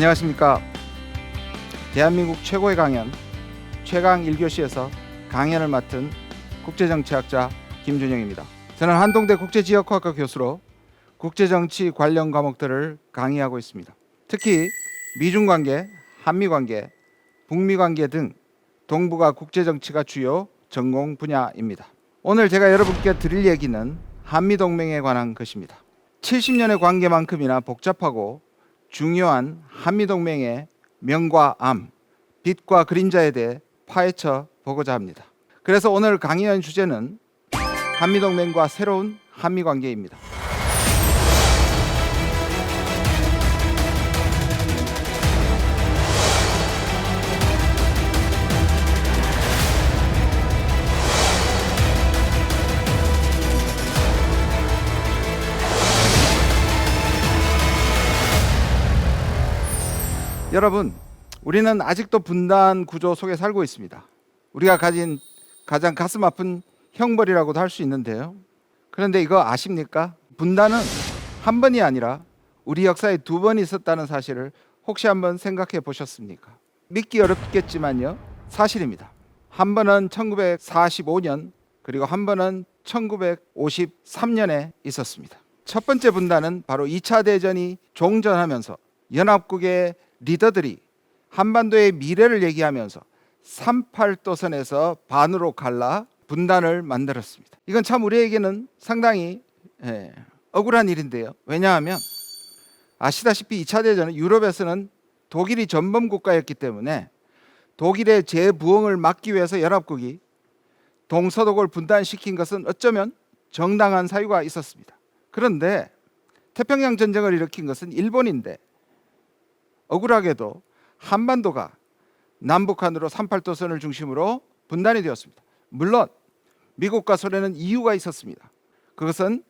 안녕하십니까. 대한민국 최고의 강연 최강 1교시에서 강연을 맡은 국제정치학자 김준영입니다. 저는 한동대 국제지역학과 교수로 국제정치 관련 과목들을 강의하고 있습니다. 특히 미중관계, 한미관계, 북미관계 등 동북아 국제정치가 주요 전공 분야입니다. 오늘 제가 여러분께 드릴 얘기는 한미동맹에 관한 것입니다. 70년의 관계만큼이나 복잡하고 중요한 한미동맹의 명과 암, 빛과 그림자에 대해 파헤쳐 보고자 합니다. 그래서 오늘 강의한 주제는 한미동맹과 새로운 한미관계입니다. 여러분, 우리는 아직도 분단 구조 속에 살고 있습니다. 우리가 가진 가장 가슴 아픈 형벌이라고도 할 수 있는데요. 그런데 이거 아십니까? 분단은 한 번이 아니라 우리 역사에 두 번 있었다는 사실을 혹시 한번 생각해 보셨습니까? 믿기 어렵겠지만요, 사실입니다. 한 번은 1945년, 그리고 한 번은 1953년에 있었습니다. 첫 번째 분단은 바로 2차 대전이 종전하면서 연합국의 리더들이 한반도의 미래를 얘기하면서 38도선에서 반으로 갈라 분단을 만들었습니다. 이건 참 우리에게는 상당히 억울한 일인데요. 왜냐하면 아시다시피 2차 대전은 유럽에서는 독일이 전범 국가였기 때문에 독일의 재부흥을 막기 위해서 연합국이 동서독을 분단시킨 것은 어쩌면 정당한 사유가 있었습니다. 그런데 태평양 전쟁을 일으킨 것은 일본인데 억울하게도 한반도가 남북한으로 38도선을 중심으로 분단이 되었습니다. 물론 미국과 소련은 이유가 있었습니다. 그것은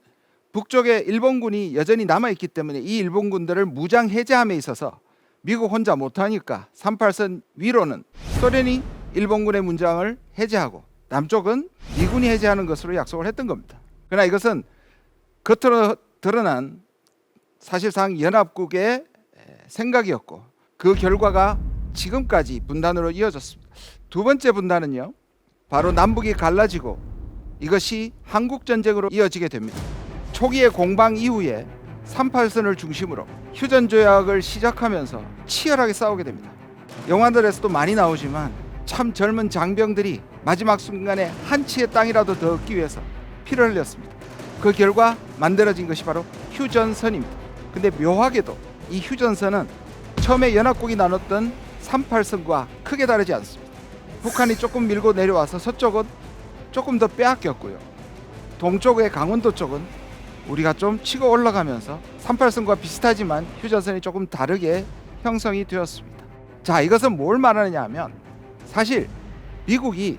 북쪽에 일본군이 여전히 남아있기 때문에 이 일본군들을 무장 해제함에 있어서 미국 혼자 못하니까 38선 위로는 소련이 일본군의 문장을 해제하고 남쪽은 미군이 해제하는 것으로 약속을 했던 겁니다. 그러나 이것은 겉으로 드러난 사실상 연합국의 생각이었고 그 결과가 지금까지 분단으로 이어졌습니다. 두 번째 분단은요, 바로 남북이 갈라지고 이것이 한국전쟁으로 이어지게 됩니다. 초기의 공방 이후에 38선을 중심으로 휴전조약을 시작하면서 치열하게 싸우게 됩니다. 영화들에서도 많이 나오지만 참 젊은 장병들이 마지막 순간에 한 치의 땅이라도 더 얻기 위해서 피를 흘렸습니다. 그 결과 만들어진 것이 바로 휴전선입니다. 근데 묘하게도 이 휴전선은 처음에 연합국이 나눴던 38선과 크게 다르지 않습니다. 북한이 조금 밀고 내려와서 서쪽은 조금 더 빼앗겼고요. 동쪽의 강원도 쪽은 우리가 좀 치고 올라가면서 38선과 비슷하지만 휴전선이 조금 다르게 형성이 되었습니다. 자, 이것은 뭘 말하느냐 하면 사실 미국이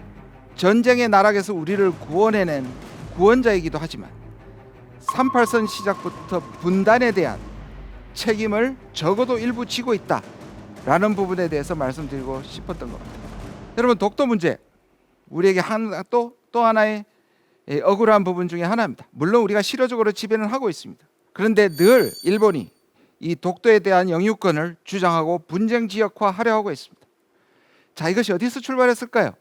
전쟁의 나락에서 우리를 구원해낸 구원자이기도 하지만 38선 시작부터 분단에 대한 책임을 적어도 일부 지고 있다라는 부분에 대해서 말씀드리고 싶었던 것 같아요. 여러분, 독도 문제 우리에게 또 하나의 억울한 부분 중에 하나입니다. 물론 우리가 실효적으로 지배는 하고 있습니다. 그런데 늘 일본이 이 독도에 대한 영유권을 주장하고 분쟁 지역화하려 하고 있습니다. 자, 이것이 어디서 출발했을까요?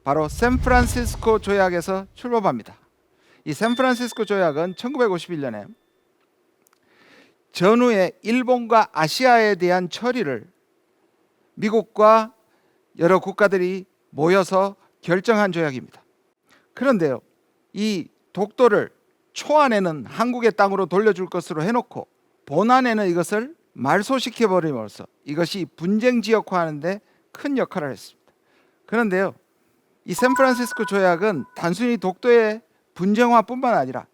바로 샌프란시스코 조약에서 출범합니다. 이 샌프란시스코 조약은 1951년에 전후에 일본과 아시아에 대한 처리를 미국과 여러 국가들이 모여서 결정한 조약입니다. 그런데요, 이 독도를 초안에는 한국의 땅으로 돌려줄 것으로 해놓고 본안에는 이것을 말소시켜버림으로써 이것이 분쟁 지역화하는데 큰 역할을 했습니다. 그런데요, 이 샌프란시스코 조약은 단순히 독도의 분쟁화뿐만 아니라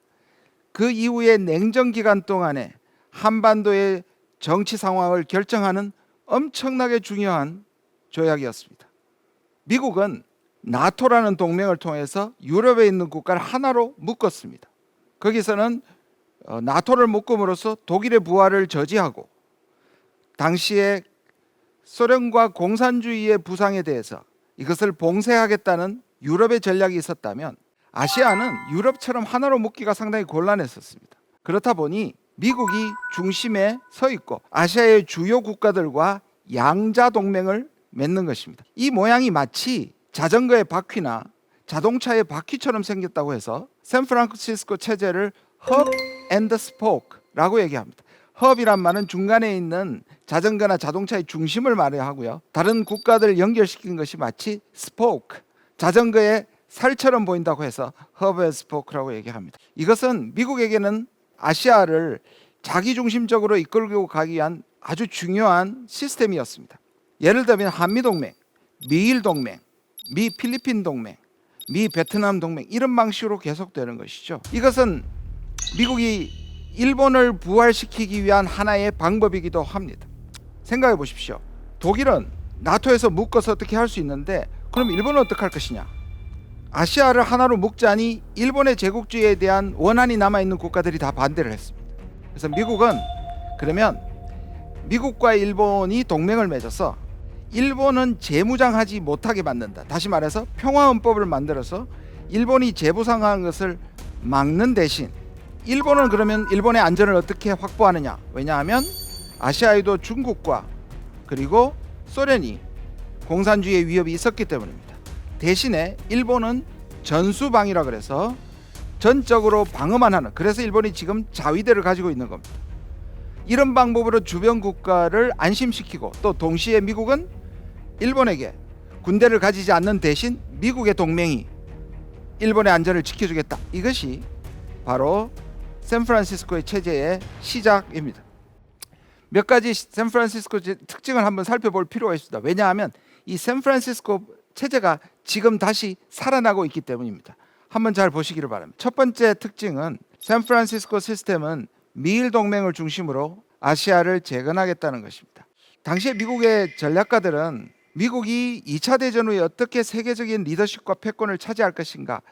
그 이후의 냉전 기간 동안에 한반도의 정치 상황을 결정하는 엄청나게 중요한 조약이었습니다. 미국은 나토라는 동맹을 통해서 유럽에 있는 국가를 하나로 묶었습니다. 거기서는 나토를 묶음으로써 독일의 부활을 저지하고 당시에 소련과 공산주의의 부상에 대해서 이것을 봉쇄하겠다는 유럽의 전략이 있었다면 아시아는 유럽처럼 하나로 묶기가 상당히 곤란했었습니다. 그렇다 보니 미국이 중심에 서 있고 아시아의 주요 국가들과 양자 동맹을 맺는 것입니다. 이 모양이 마치 자전거의 바퀴나 자동차의 바퀴처럼 생겼다고 해서 샌프란시스코 체제를 허브 앤드 스포크라고 얘기합니다. 허브이란 말은 중간에 있는 자전거나 자동차의 중심을 말해야 하고요. 다른 국가들을 연결시키는 것이 마치 스포크, 자전거의 살처럼 보인다고 해서 허브 앤드 스포크라고 얘기합니다. 이것은 미국에게는 아시아를 자기중심적으로 이끌고 가기 위한 아주 중요한 시스템이었습니다. 예를 들면 한미동맹, 미일동맹, 미필리핀 동맹, 미베트남 동맹 이런 방식으로 계속되는 것이죠. 이것은 미국이 일본을 부활시키기 위한 하나의 방법이기도 합니다. 생각해 보십시오. 독일은 나토에서 묶어서 어떻게 할 수 있는데 그럼 일본은 어떻게 할 것이냐? 아시아를 하나로 묶자니 일본의 제국주의에 대한 원한이 남아있는 국가들이 다 반대를 했습니다. 그래서 미국은 그러면 미국과 일본이 동맹을 맺어서 일본은 재무장하지 못하게 만든다. 다시 말해서 평화헌법을 만들어서 일본이 재부상하는 것을 막는 대신 일본은 그러면 일본의 안전을 어떻게 확보하느냐? 왜냐하면 아시아에도 중국과 그리고 소련이 공산주의의 위협이 있었기 때문입니다. 대신에 일본은 전수방위라 그래서 전적으로 방어만 하는, 그래서 일본이 지금 자위대를 가지고 있는 겁니다. 이런 방법으로 주변 국가를 안심시키고 또 동시에 미국은 일본에게 군대를 가지지 않는 대신 미국의 동맹이 일본의 안전을 지켜주겠다. 이것이 바로 샌프란시스코의 체제의 시작입니다. 몇 가지 샌프란시스코 특징을 한번 살펴볼 필요가 있습니다. 왜냐하면 이 샌프란시스코 체제가 지금 다시 살아나고 있기 때문입니다. 한번 잘 보시기를 바랍니다. 첫 번째 특징은 샌프란시스코 시스템은 미일 동맹을 중심으로 아시아를 재건하겠다는 것입니다. 당시에 미국의 전략가들은 미국이 2차 대전 후에 어떻게 세계적인 리더십과 패권을 차지할 것인가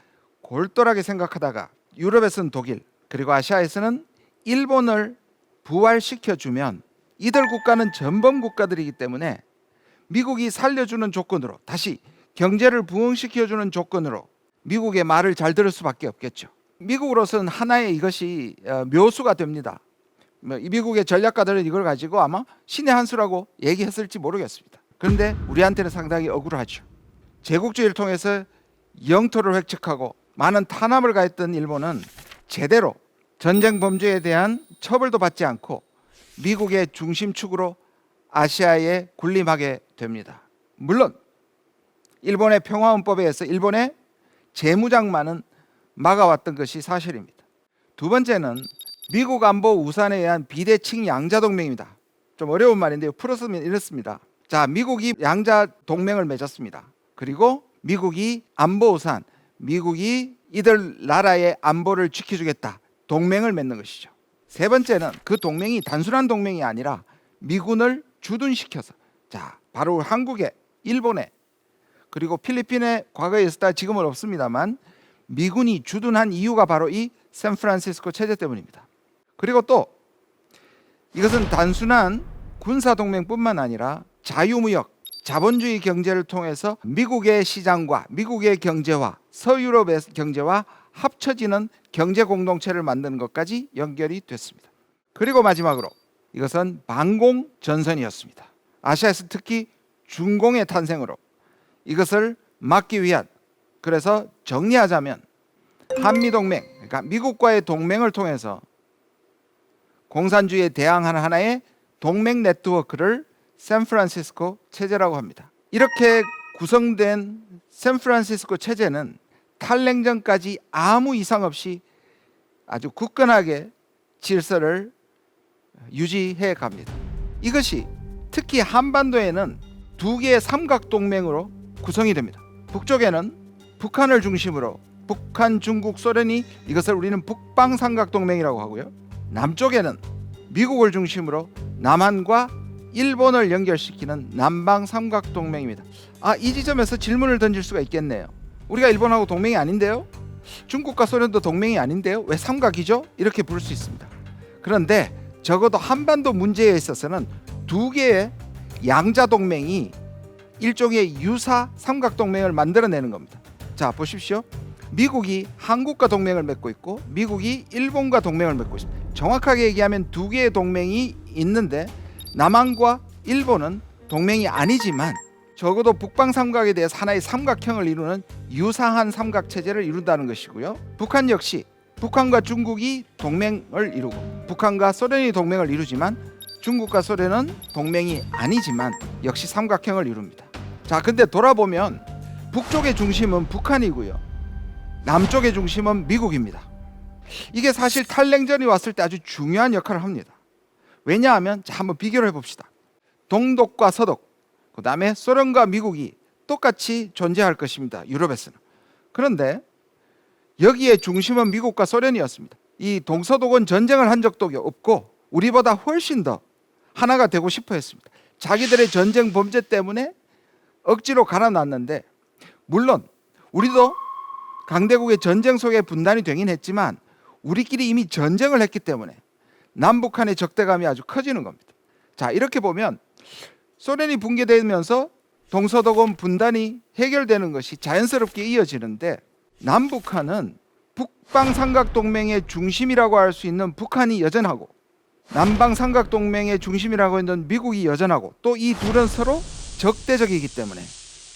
골똘하게 생각하다가 유럽에서는 독일, 그리고 아시아에서는 일본을 부활시켜주면 이들 국가는 전범 국가들이기 때문에 미국이 살려주는 조건으로, 다시 경제를 부흥시켜주는 조건으로 미국의 말을 잘 들을 수밖에 없겠죠. 미국으로서는 하나의 이것이 묘수가 됩니다. 미국의 전략가들은 이걸 가지고 아마 신의 한 수라고 얘기했을지 모르겠습니다. 그런데 우리한테는 상당히 억울하죠. 제국주의를 통해서 영토를 획책하고 많은 탄압을 가했던 일본은 제대로 전쟁 범죄에 대한 처벌도 받지 않고 미국의 중심축으로 아시아에 군림하게 됩니다. 물론 일본의 평화헌법에 의해서 일본의 재무장만은 막아왔던 것이 사실입니다. 두 번째는 미국 안보 우산에 의한 비대칭 양자 동맹입니다. 좀 어려운 말인데요. 풀었으면 이렇습니다. 자, 미국이 양자 동맹을 맺었습니다. 그리고 미국이 안보 우산, 미국이 이들 나라의 안보를 지켜주겠다. 동맹을 맺는 것이죠. 세 번째는 그 동맹이 단순한 동맹이 아니라 미군을 주둔시켜서, 자, 바로 한국에, 일본에, 그리고 필리핀에 과거에 있었다 지금은 없습니다만 미군이 주둔한 이유가 바로 이 샌프란시스코 체제 때문입니다. 그리고 또 이것은 단순한 군사동맹뿐만 아니라 자유무역, 자본주의 경제를 통해서 미국의 시장과 미국의 경제와 서유럽의 경제와 합쳐지는 경제 공동체를 만드는 것까지 연결이 됐습니다. 그리고 마지막으로 이것은 반공 전선이었습니다. 아시아에서 특히 중공의 탄생으로 이것을 막기 위한, 그래서 정리하자면 한미동맹, 그러니까 미국과의 동맹을 통해서 공산주의에 대항하는 하나의 동맹 네트워크를 샌프란시스코 체제라고 합니다. 이렇게 구성된 샌프란시스코 체제는 탈냉전까지 아무 이상 없이 아주 굳건하게 질서를 유지해 갑니다. 이것이 특히 한반도에는 두 개의 삼각동맹으로 구성이 됩니다. 북쪽에는 북한을 중심으로 북한, 중국, 소련이, 이것을 우리는 북방삼각동맹이라고 하고요. 남쪽에는 미국을 중심으로 남한과 일본을 연결시키는 남방삼각동맹입니다. 이 지점에서 질문을 던질 수가 있겠네요. 우리가 일본하고 동맹이 아닌데요? 중국과 소련도 동맹이 아닌데요? 왜 삼각이죠? 이렇게 부를 수 있습니다. 그런데 적어도 한반도 문제에 있어서는 두 개의 양자 동맹이 일종의 유사 삼각동맹을 만들어내는 겁니다. 자, 보십시오. 미국이 한국과 동맹을 맺고 있고 미국이 일본과 동맹을 맺고 있습니다. 정확하게 얘기하면 두 개의 동맹이 있는데 남한과 일본은 동맹이 아니지만 적어도 북방 삼각에 대해서 하나의 삼각형을 이루는 유사한 삼각 체제를 이룬다는 것이고요. 북한 역시 북한과 중국이 동맹을 이루고 북한과 소련이 동맹을 이루지만 중국과 소련은 동맹이 아니지만 역시 삼각형을 이룹니다. 자, 근데 돌아보면 북쪽의 중심은 북한이고요. 남쪽의 중심은 미국입니다. 이게 사실 탈냉전이 왔을 때 아주 중요한 역할을 합니다. 왜냐하면 자, 한번 비교를 해봅시다. 동독과 서독, 그 다음에 소련과 미국이 똑같이 존재할 것입니다. 유럽에서는. 그런데 여기에 중심은 미국과 소련이었습니다. 이 동서독은 전쟁을 한 적도 없고 우리보다 훨씬 더 하나가 되고 싶어 했습니다. 자기들의 전쟁 범죄 때문에 억지로 갈아놨는데, 물론 우리도 강대국의 전쟁 속에 분단이 되긴 했지만 우리끼리 이미 전쟁을 했기 때문에 남북한의 적대감이 아주 커지는 겁니다. 자, 이렇게 보면 소련이 붕괴되면서 동서독은 분단이 해결되는 것이 자연스럽게 이어지는데, 남북한은 북방삼각동맹의 중심이라고 할 수 있는 북한이 여전하고 남방삼각동맹의 중심이라고 있는 미국이 여전하고, 또 이 둘은 서로 적대적이기 때문에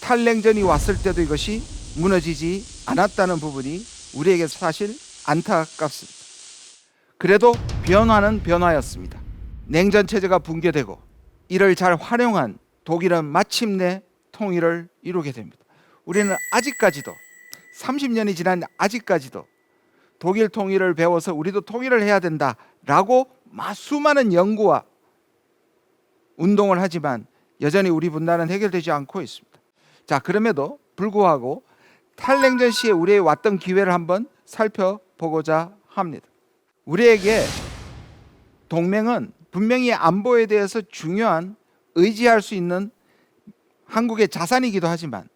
탈냉전이 왔을 때도 이것이 무너지지 않았다는 부분이 우리에게 사실 안타깝습니다. 그래도 변화는 변화였습니다. 냉전 체제가 붕괴되고 이를 잘 활용한 독일은 마침내 통일을 이루게 됩니다. 우리는 아직까지도 30년이 지난 아직까지도 독일 통일을 배워서 우리도 통일을 해야 된다라고 수많은 연구와 운동을 하지만 여전히 우리 분단은 해결되지 않고 있습니다. 자, 그럼에도 불구하고 탈냉전 시에 우리에게 왔던 기회를 한번 살펴보고자 합니다. 우리에게 동맹은 분명히 안보에 대해서 중요한 의지할 수 있는 한국의 자산이기도 하지만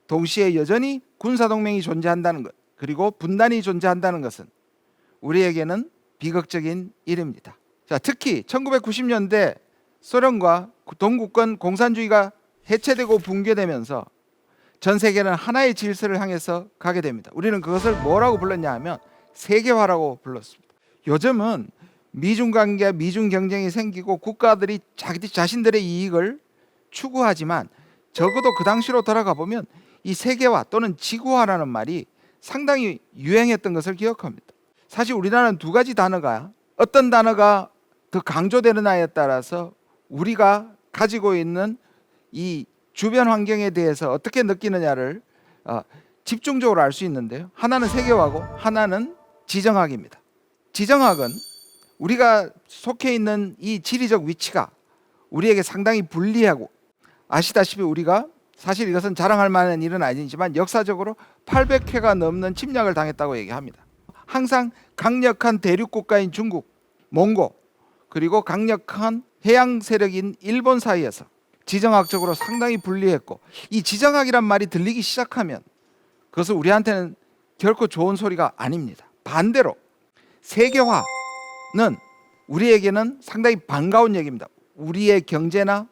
동시에 여전히 군사동맹이 존재한다는 것, 그리고 분단이 존재한다는 것은 우리에게는 비극적인 일입니다. 자, 특히 1990년대 소련과 동구권 공산주의가 해체되고 붕괴되면서 전 세계는 하나의 질서를 향해서 가게 됩니다. 우리는 그것을 뭐라고 불렀냐 하면 세계화라고 불렀습니다. 요즘은 미중 관계, 미중 경쟁이 생기고 국가들이 자신들의 이익을 추구하지만 적어도 그 당시로 돌아가 보면 이 세계화 또는 지구화라는 말이 상당히 유행했던 것을 기억합니다. 사실 우리나라는 두 가지 단어가, 어떤 단어가 더 강조되느냐에 따라서 우리가 가지고 있는 이 주변 환경에 대해서 어떻게 느끼느냐를 집중적으로 알 수 있는데요. 하나는 세계화고 하나는 지정학입니다. 지정학은 우리가 속해 있는 이 지리적 위치가 우리에게 상당히 불리하고, 아시다시피 우리가 사실 이것은 자랑할 만한 일은 아니지만 역사적으로 800회가 넘는 침략을 당했다고 얘기합니다. 항상 강력한 대륙 국가인 중국, 몽고, 그리고 강력한 해양 세력인 일본 사이에서 지정학적으로 상당히 불리했고, 이 지정학이란 말이 들리기 시작하면 그것은 우리한테는 결코 좋은 소리가 아닙니다. 반대로 세계화는 우리에게는 상당히 반가운 얘기입니다. 우리의 경제나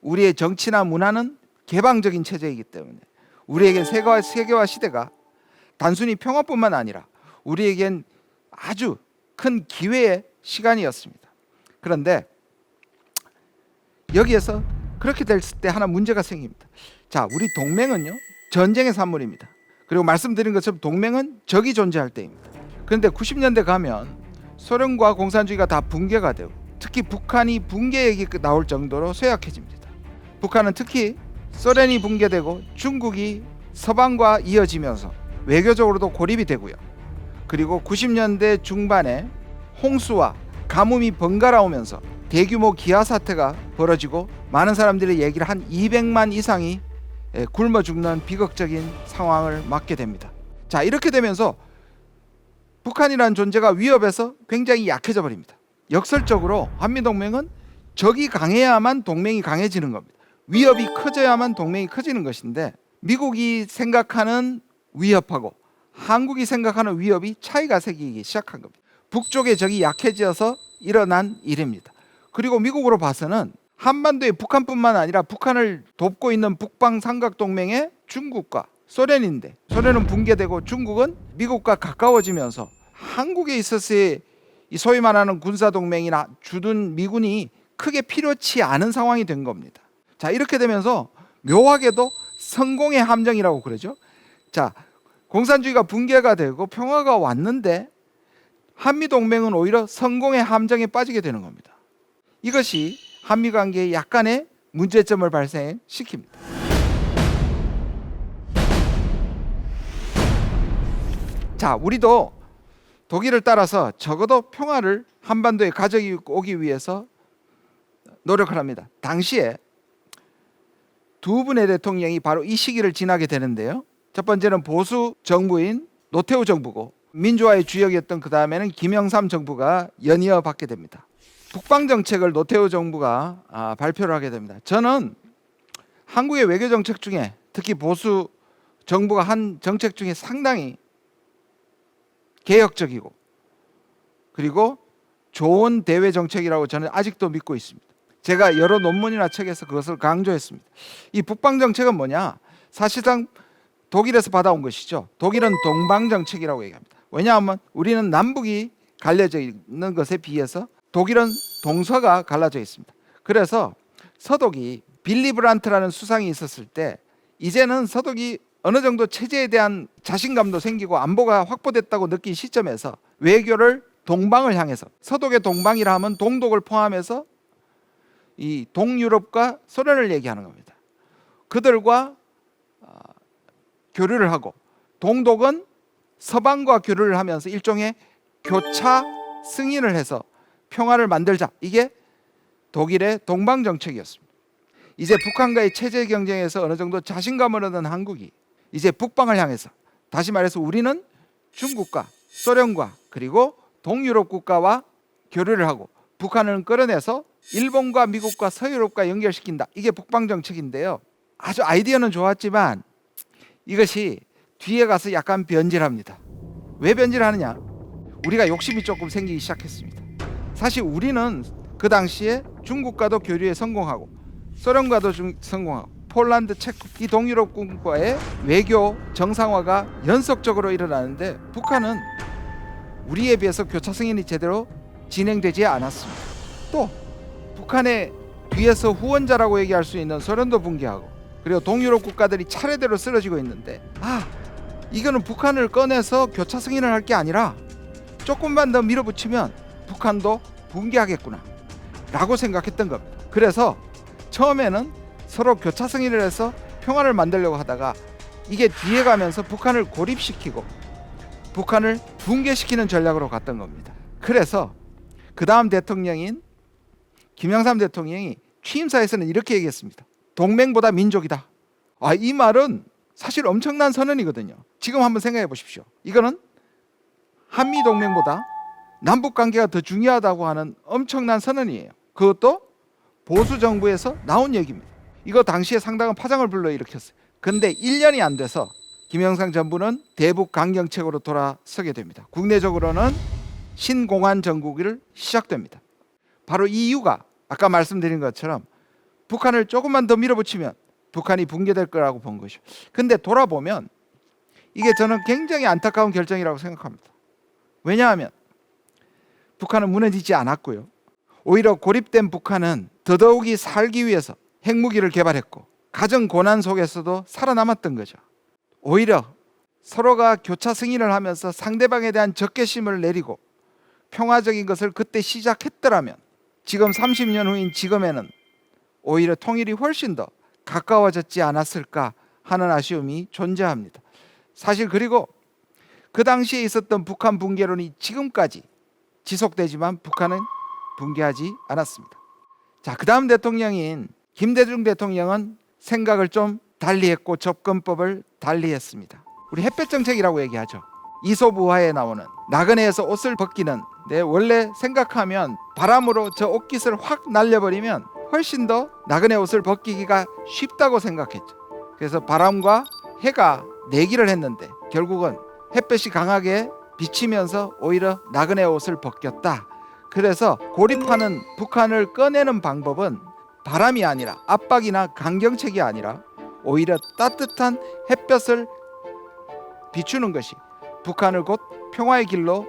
우리의 정치나 문화는 개방적인 체제이기 때문에 우리에겐 세계화 시대가 단순히 평화뿐만 아니라 우리에겐 아주 큰 기회의 시간이었습니다. 그런데 여기에서 그렇게 됐을 때 하나 문제가 생깁니다. 자, 우리 동맹은요, 전쟁의 산물입니다. 그리고 말씀드린 것처럼 동맹은 적이 존재할 때입니다. 그런데 90년대 가면 소련과 공산주의가 다 붕괴가 되고, 특히 북한이 붕괴 얘기 나올 정도로 쇠약해집니다. 북한은 특히 소련이 붕괴되고 중국이 서방과 이어지면서 외교적으로도 고립이 되고요. 그리고 90년대 중반에 홍수와 가뭄이 번갈아 오면서 대규모 기아 사태가 벌어지고 많은 사람들의 얘기를 한 200만 이상이 굶어 죽는 비극적인 상황을 맞게 됩니다. 자, 이렇게 되면서 북한이라는 존재가 위협에서 굉장히 약해져 버립니다. 역설적으로 한미동맹은 적이 강해야만 동맹이 강해지는 겁니다. 위협이 커져야만 동맹이 커지는 것인데, 미국이 생각하는 위협하고 한국이 생각하는 위협이 차이가 생기기 시작한 겁니다. 북쪽의 적이 약해져서 일어난 일입니다. 그리고 미국으로 봐서는 한반도의 북한뿐만 아니라 북한을 돕고 있는 북방삼각동맹의 중국과 소련인데, 소련은 붕괴되고 중국은 미국과 가까워지면서 한국에 있어서의 이 소위 말하는 군사동맹이나 주둔 미군이 크게 필요치 않은 상황이 된 겁니다. 자, 이렇게 되면서 묘하게도 성공의 함정이라고 그러죠. 자, 공산주의가 붕괴가 되고 평화가 왔는데 한미동맹은 오히려 성공의 함정에 빠지게 되는 겁니다. 이것이 한미관계에 약간의 문제점을 발생시킵니다. 자, 우리도 독일을 따라서 적어도 평화를 한반도에 가져오기 위해서 노력을 합니다. 당시에 두 분의 대통령이 바로 이 시기를 지나게 되는데요. 첫 번째는 보수 정부인 노태우 정부고, 민주화의 주역이었던 그 다음에는 김영삼 정부가 연이어 받게 됩니다. 북방 정책을 노태우 정부가 발표를 하게 됩니다. 저는 한국의 외교 정책 중에 특히 보수 정부가 한 정책 중에 상당히 개혁적이고 그리고 좋은 대외 정책이라고 저는 아직도 믿고 있습니다. 제가 여러 논문이나 책에서 그것을 강조했습니다. 이 북방 정책은 뭐냐? 사실상 독일에서 받아온 것이죠. 독일은 동방 정책이라고 얘기합니다. 왜냐하면 우리는 남북이 갈려져 있는 것에 비해서 독일은 동서가 갈라져 있습니다. 그래서 서독이 빌리 브란트라는 수상이 있었을 때 이제는 서독이 어느 정도 체제에 대한 자신감도 생기고 안보가 확보됐다고 느낀 시점에서 외교를 동방을 향해서, 서독의 동방이라 하면 동독을 포함해서 이 동유럽과 소련을 얘기하는 겁니다. 그들과 교류를 하고, 동독은 서방과 교류를 하면서 일종의 교차 승인을 해서 평화를 만들자. 이게 독일의 동방 정책이었습니다. 이제 북한과의 체제 경쟁에서 어느 정도 자신감을 얻은 한국이 이제 북방을 향해서, 다시 말해서 우리는 중국과 소련과 그리고 동유럽 국가와 교류를 하고 북한을 끌어내서 일본과 미국과 서유럽과 연결시킨다. 이게 북방 정책인데요. 아주 아이디어는 좋았지만 이것이 뒤에 가서 약간 변질합니다. 왜 변질하느냐? 우리가 욕심이 조금 생기기 시작했습니다. 사실 우리는 그 당시에 중국과도 교류에 성공하고 소련과도 성공하고 폴란드, 체코 이 동유럽 국가의 외교 정상화가 연속적으로 일어나는데 북한은 우리에 비해서 교차 승인이 제대로 진행되지 않았습니다. 또 북한의 뒤에서 후원자라고 얘기할 수 있는 소련도 붕괴하고 그리고 동유럽 국가들이 차례대로 쓰러지고 있는데 이거는 북한을 꺼내서 교차 승인을 할 게 아니라 조금만 더 밀어붙이면 북한도 붕괴하겠구나 라고 생각했던 겁니다. 그래서 처음에는 서로 교차 승인을 해서 평화를 만들려고 하다가 이게 뒤에 가면서 북한을 고립시키고 북한을 붕괴시키는 전략으로 갔던 겁니다. 그래서 그 다음 대통령인 김영삼 대통령이 취임사에서는 이렇게 얘기했습니다. 동맹보다 민족이다. 이 말은 사실 엄청난 선언이거든요. 지금 한번 생각해 보십시오. 이거는 한미동맹보다 남북관계가 더 중요하다고 하는 엄청난 선언이에요. 그것도 보수정부에서 나온 얘기입니다. 이거 당시에 상당한 파장을 불러일으켰어요. 근데 1년이 안 돼서 김영삼 정부는 대북 강경책으로 돌아서게 됩니다. 국내적으로는 신공안 정국이 시작됩니다. 바로 이 이유가 아까 말씀드린 것처럼 북한을 조금만 더 밀어붙이면 북한이 붕괴될 거라고 본 것이죠. 근데 돌아보면 이게 저는 굉장히 안타까운 결정이라고 생각합니다. 왜냐하면 북한은 무너지지 않았고요. 오히려 고립된 북한은 더더욱이 살기 위해서 핵무기를 개발했고 가정 고난 속에서도 살아남았던 거죠. 오히려 서로가 교차 승인을 하면서 상대방에 대한 적개심을 내리고 평화적인 것을 그때 시작했더라면 지금 30년 후인 지금에는 오히려 통일이 훨씬 더 가까워졌지 않았을까 하는 아쉬움이 존재합니다. 사실 그리고 그 당시에 있었던 북한 붕괴론이 지금까지 지속되지만 북한은 붕괴하지 않았습니다. 자, 그 다음 대통령인 김대중 대통령은 생각을 좀 달리했고 접근법을 달리했습니다. 우리 햇볕 정책이라고 얘기하죠. 이솝우화에 나오는 나그네에서 옷을 벗기는 원래 생각하면 바람으로 저 옷깃을 확 날려버리면 훨씬 더 나그네 옷을 벗기기가 쉽다고 생각했죠. 그래서 바람과 해가 내기를 했는데 결국은 햇볕이 강하게 비치면서 오히려 나그네 옷을 벗겼다. 그래서 고립하는 북한을 꺼내는 방법은 바람이 아니라 압박이나 강경책이 아니라 오히려 따뜻한 햇볕을 비추는 것이 북한을 곧 평화의 길로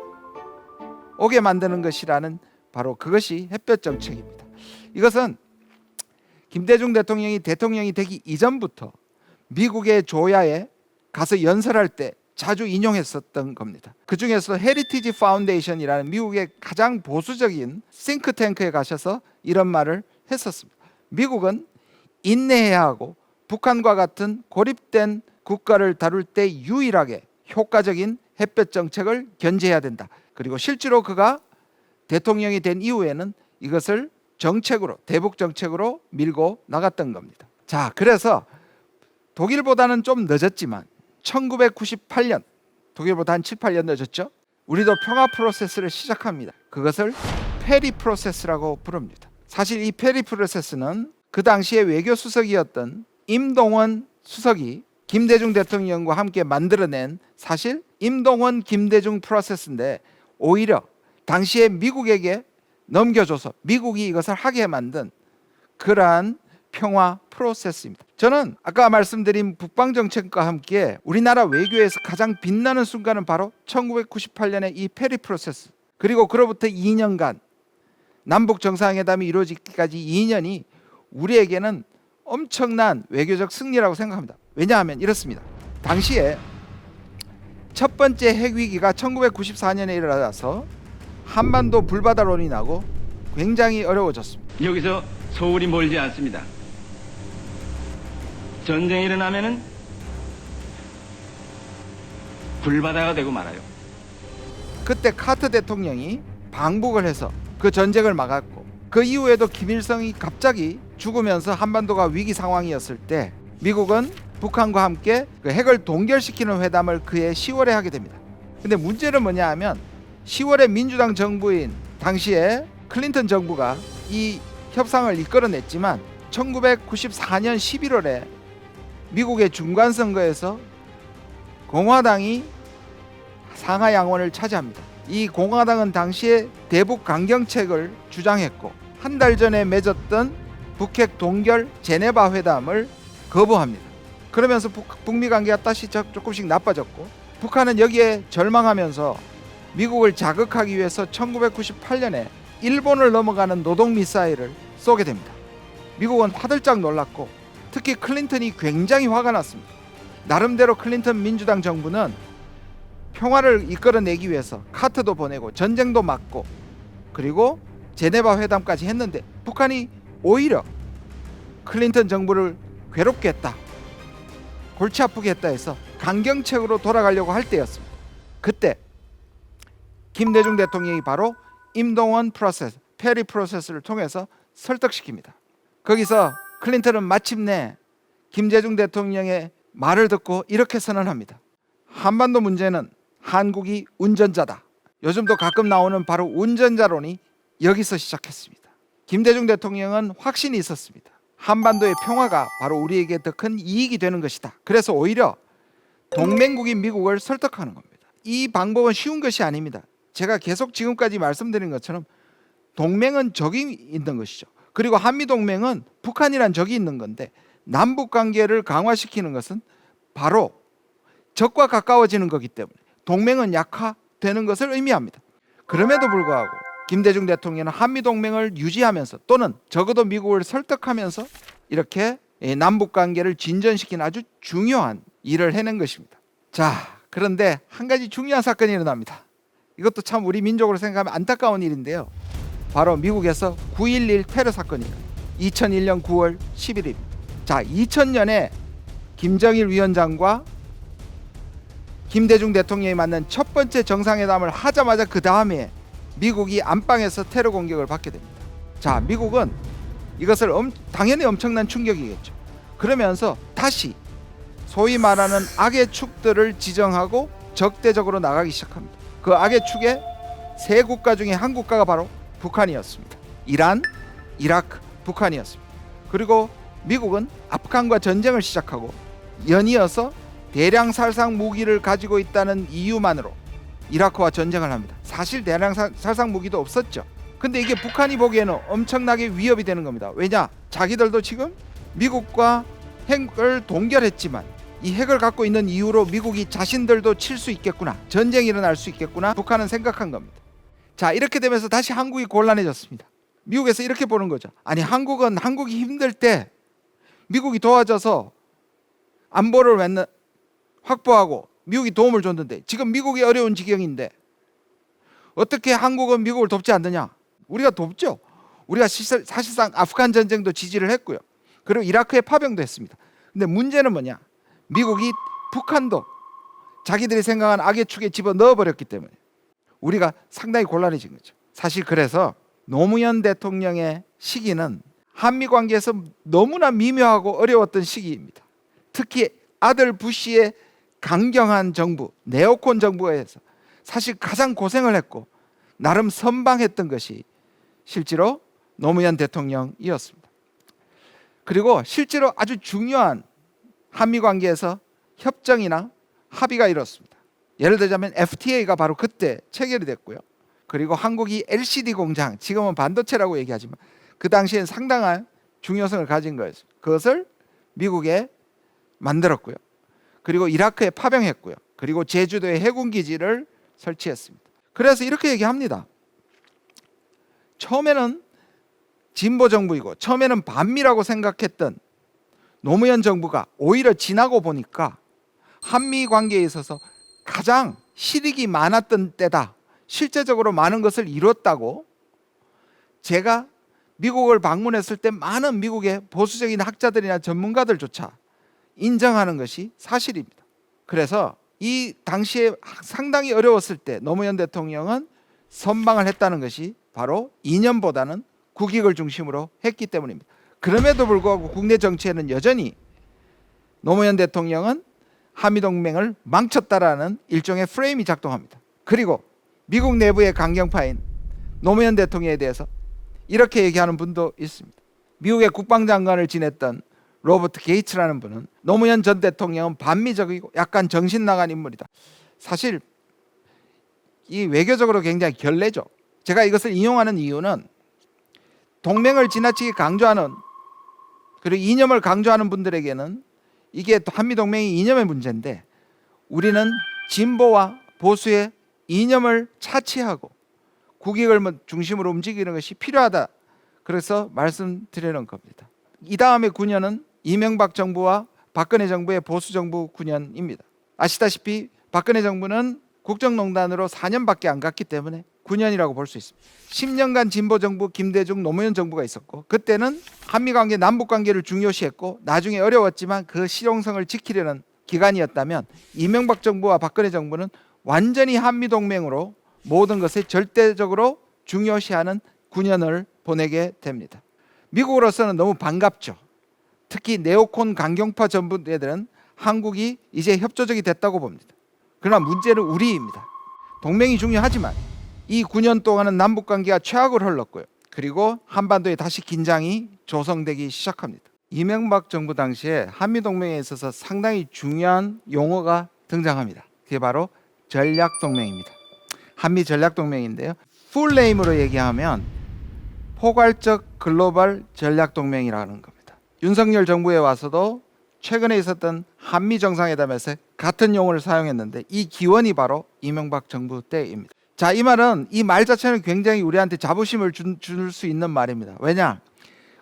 오게 만드는 것이라는 바로 그것이 햇볕 정책입니다. 이것은 김대중 대통령이 되기 이전부터 미국의 조야에 가서 연설할 때 자주 인용했었던 겁니다. 그 중에서 헤리티지 파운데이션이라는 미국의 가장 보수적인 싱크탱크에 가셔서 이런 말을 했었습니다. 미국은 인내해야 하고 북한과 같은 고립된 국가를 다룰 때 유일하게 효과적인 햇볕 정책을 견제해야 된다. 그리고 실제로 그가 대통령이 된 이후에는 이것을 정책으로, 대북 정책으로 밀고 나갔던 겁니다. 자, 그래서 독일보다는 좀 늦었지만 1998년, 독일보다 한 7, 8년 늦었죠. 우리도 평화 프로세스를 시작합니다. 그것을 페리 프로세스라고 부릅니다. 사실 이 페리 프로세스는 그 당시에 외교 수석이었던 임동원 수석이 김대중 대통령과 함께 만들어낸 사실 임동원 김대중 프로세스인데 오히려 당시에 미국에게 넘겨줘서 미국이 이것을 하게 만든 그러한 평화 프로세스입니다. 저는 아까 말씀드린 북방정책과 함께 우리나라 외교에서 가장 빛나는 순간은 바로 1998년의 이 페리 프로세스, 그리고 그로부터 2년간 남북 정상회담이 이루어지기까지 2년이 우리에게는 엄청난 외교적 승리라고 생각합니다. 왜냐하면 이렇습니다. 당시에 첫 번째 핵위기가 1994년에 일어나서 한반도 불바다론이 나고 굉장히 어려워졌습니다. 여기서 서울이 멀지 않습니다. 전쟁이 일어나면은 불바다가 되고 말아요. 그때 카터 대통령이 방북을 해서 그 전쟁을 막았고, 그 이후에도 김일성이 갑자기 죽으면서 한반도가 위기 상황이었을 때 미국은 북한과 함께 그 핵을 동결시키는 회담을 그해 10월에 하게 됩니다. 근데 문제는 뭐냐 하면 10월에 민주당 정부인 당시에 클린턴 정부가 이 협상을 이끌어냈지만 1994년 11월에 미국의 중간선거에서 공화당이 상하 양원을 차지합니다. 이 공화당은 당시에 대북 강경책을 주장했고 한 달 전에 맺었던 북핵 동결 제네바 회담을 거부합니다. 그러면서 북미 관계가 다시 조금씩 나빠졌고, 북한은 여기에 절망하면서 미국을 자극하기 위해서 1998년에 일본을 넘어가는 노동 미사일을 쏘게 됩니다. 미국은 화들짝 놀랐고 특히 클린턴이 굉장히 화가 났습니다. 나름대로 클린턴 민주당 정부는 평화를 이끌어내기 위해서 카터도 보내고 전쟁도 막고 그리고 제네바 회담까지 했는데 북한이 오히려 클린턴 정부를 괴롭게 했다, 골치 아프게 했다 해서 강경책으로 돌아가려고 할 때였습니다. 그때 김대중 대통령이 바로 임동원 프로세스, 페리 프로세스를 통해서 설득시킵니다. 거기서 클린턴은 마침내 김대중 대통령의 말을 듣고 이렇게 선언합니다. 한반도 문제는 한국이 운전자다. 요즘도 가끔 나오는 바로 운전자론이 여기서 시작했습니다. 김대중 대통령은 확신이 있었습니다. 한반도의 평화가 바로 우리에게 더 큰 이익이 되는 것이다. 그래서 오히려 동맹국인 미국을 설득하는 겁니다. 이 방법은 쉬운 것이 아닙니다. 제가 계속 지금까지 말씀드린 것처럼 동맹은 적이 있는 것이죠. 그리고 한미동맹은 북한이란 적이 있는 건데 남북관계를 강화시키는 것은 바로 적과 가까워지는 거기 때문에 동맹은 약화되는 것을 의미합니다. 그럼에도 불구하고 김대중 대통령은 한미동맹을 유지하면서 또는 적어도 미국을 설득하면서 이렇게 남북관계를 진전시키는 아주 중요한 일을 해낸 것입니다. 자, 그런데 한 가지 중요한 사건이 일어납니다. 이것도 참 우리 민족으로 생각하면 안타까운 일인데요. 바로 미국에서 9.11 테러 사건이에요. 2001년 9월 11일. 자, 2000년에 김정일 위원장과 김대중 대통령이 만난 첫 번째 정상회담을 하자마자 그 다음에 미국이 안방에서 테러 공격을 받게 됩니다. 자, 미국은 이것을 당연히 엄청난 충격이겠죠. 그러면서 다시 소위 말하는 악의 축들을 지정하고 적대적으로 나가기 시작합니다. 그 악의 축의 세 국가 중에 한 국가가 바로 북한이었습니다. 이란, 이라크, 북한이었습니다. 그리고 미국은 아프간과 전쟁을 시작하고 연이어서 대량 살상 무기를 가지고 있다는 이유만으로 이라크와 전쟁을 합니다. 사실 대량 살상 무기도 없었죠. 근데 이게 북한이 보기에는 엄청나게 위협이 되는 겁니다. 왜냐? 자기들도 지금 미국과 핵을 동결했지만 이 핵을 갖고 있는 이유로 미국이 자신들도 칠 수 있겠구나, 전쟁이 일어날 수 있겠구나, 북한은 생각한 겁니다. 자, 이렇게 되면서 다시 한국이 곤란해졌습니다. 미국에서 이렇게 보는 거죠. 아니, 한국이 힘들 때 미국이 도와줘서 안보를 확보하고 미국이 도움을 줬는데 지금 미국이 어려운 지경인데 어떻게 한국은 미국을 돕지 않느냐? 우리가 돕죠. 우리가 사실상 아프간 전쟁도 지지를 했고요. 그리고 이라크에 파병도 했습니다. 근데 문제는 뭐냐? 미국이 북한도 자기들이 생각한 악의 축에 집어넣어버렸기 때문에 우리가 상당히 곤란해진 거죠. 사실 그래서 노무현 대통령의 시기는 한미 관계에서 너무나 미묘하고 어려웠던 시기입니다. 특히 아들 부시의 강경한 정부, 네오콘 정부에서 사실 가장 고생을 했고 나름 선방했던 것이 실제로 노무현 대통령이었습니다. 그리고 실제로 아주 중요한 한미 관계에서 협정이나 합의가 이뤘습니다. 예를 들자면 FTA가 바로 그때 체결이 됐고요. 그리고 한국이 LCD 공장, 지금은 반도체라고 얘기하지만 그 당시엔 상당한 중요성을 가진 거였어요. 그것을 미국에 만들었고요. 그리고 이라크에 파병했고요. 그리고 제주도에 해군 기지를 설치했습니다. 그래서 이렇게 얘기합니다. 처음에는 진보 정부이고 처음에는 반미라고 생각했던 노무현 정부가 오히려 지나고 보니까 한미 관계에 있어서 가장 실익이 많았던 때다. 실제적으로 많은 것을 이뤘다고 제가 미국을 방문했을 때 많은 미국의 보수적인 학자들이나 전문가들조차 인정하는 것이 사실입니다. 그래서 이 당시에 상당히 어려웠을 때 노무현 대통령은 선방을 했다는 것이 바로 이념보다는 국익을 중심으로 했기 때문입니다. 그럼에도 불구하고 국내 정치에는 여전히 노무현 대통령은 한미동맹을 망쳤다라는 일종의 프레임이 작동합니다. 그리고 미국 내부의 강경파인 노무현 대통령에 대해서 이렇게 얘기하는 분도 있습니다. 미국의 국방장관을 지냈던 로버트 게이츠라는 분은 노무현 전 대통령은 반미적이고 약간 정신 나간 인물이다. 사실 이 외교적으로 굉장히 결례죠. 제가 이것을 인용하는 이유는 동맹을 지나치게 강조하는 그리고 이념을 강조하는 분들에게는 이게 한미동맹이 이념의 문제인데 우리는 진보와 보수의 이념을 차치하고 국익을 중심으로 움직이는 것이 필요하다. 그래서 말씀드리는 겁니다. 이 다음에 9년은 이명박 정부와 박근혜 정부의 보수 정부 9년입니다. 아시다시피 박근혜 정부는 국정농단으로 4년밖에 안 갔기 때문에 9년이라고 볼 수 있습니다. 10년간 진보 정부 김대중 노무현 정부가 있었고 그때는 한미관계 남북관계를 중요시했고 나중에 어려웠지만 그 실용성을 지키려는 기간이었다면 이명박 정부와 박근혜 정부는 완전히 한미동맹으로 모든 것을 절대적으로 중요시하는 9년을 보내게 됩니다. 미국으로서는 너무 반갑죠. 특히 네오콘 강경파 전부들은 한국이 이제 협조적이 됐다고 봅니다. 그러나 문제는 우리입니다. 동맹이 중요하지만 이 9년 동안은 남북관계가 최악을 흘렀고요. 그리고 한반도에 다시 긴장이 조성되기 시작합니다. 이명박 정부 당시에 한미동맹에 있어서 상당히 중요한 용어가 등장합니다. 그게 바로 전략동맹입니다. 한미 전략동맹인데요. 풀네임으로 얘기하면 포괄적 글로벌 전략동맹이라는 겁니다. 윤석열 정부에 와서도 최근에 있었던 한미 정상회담에서 같은 용어를 사용했는데 이 기원이 바로 이명박 정부 때입니다. 자, 이 말은 이 말 자체는 굉장히 우리한테 자부심을 줄 수 있는 말입니다. 왜냐?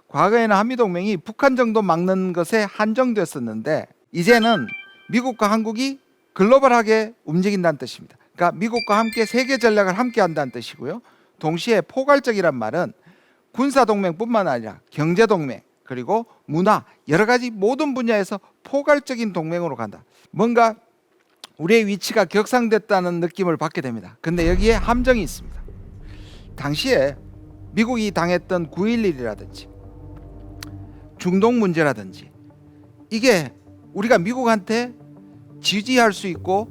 과거에는 한미동맹이 북한 정도 막는 것에 한정됐었는데 이제는 미국과 한국이 글로벌하게 움직인다는 뜻입니다. 그러니까 미국과 함께 세계 전략을 함께 한다는 뜻이고요. 동시에 포괄적이란 말은 군사동맹뿐만 아니라 경제동맹 그리고 문화 여러 가지 모든 분야에서 포괄적인 동맹으로 간다. 뭔가 우리의 위치가 격상됐다는 느낌을 받게 됩니다. 근데 여기에 함정이 있습니다. 당시에 미국이 당했던 9.11이라든지 중동 문제라든지 이게 우리가 미국한테 지지할 수 있고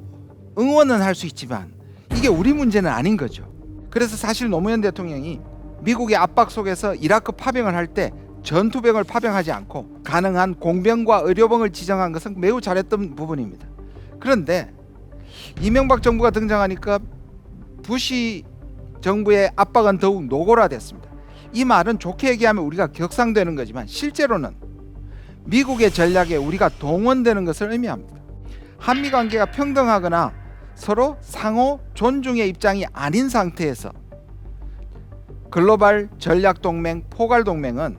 응원은 할 수 있지만 이게 우리 문제는 아닌 거죠. 그래서 사실 노무현 대통령이 미국의 압박 속에서 이라크 파병을 할 때 전투병을 파병하지 않고 가능한 공병과 의료병을 지정한 것은 매우 잘했던 부분입니다. 그런데 이명박 정부가 등장하니까 부시 정부의 압박은 더욱 노골화됐습니다. 이 말은 좋게 얘기하면 우리가 격상되는 거지만 실제로는 미국의 전략에 우리가 동원되는 것을 의미합니다. 한미 관계가 평등하거나 서로 상호 존중의 입장이 아닌 상태에서 글로벌 전략동맹 포괄동맹은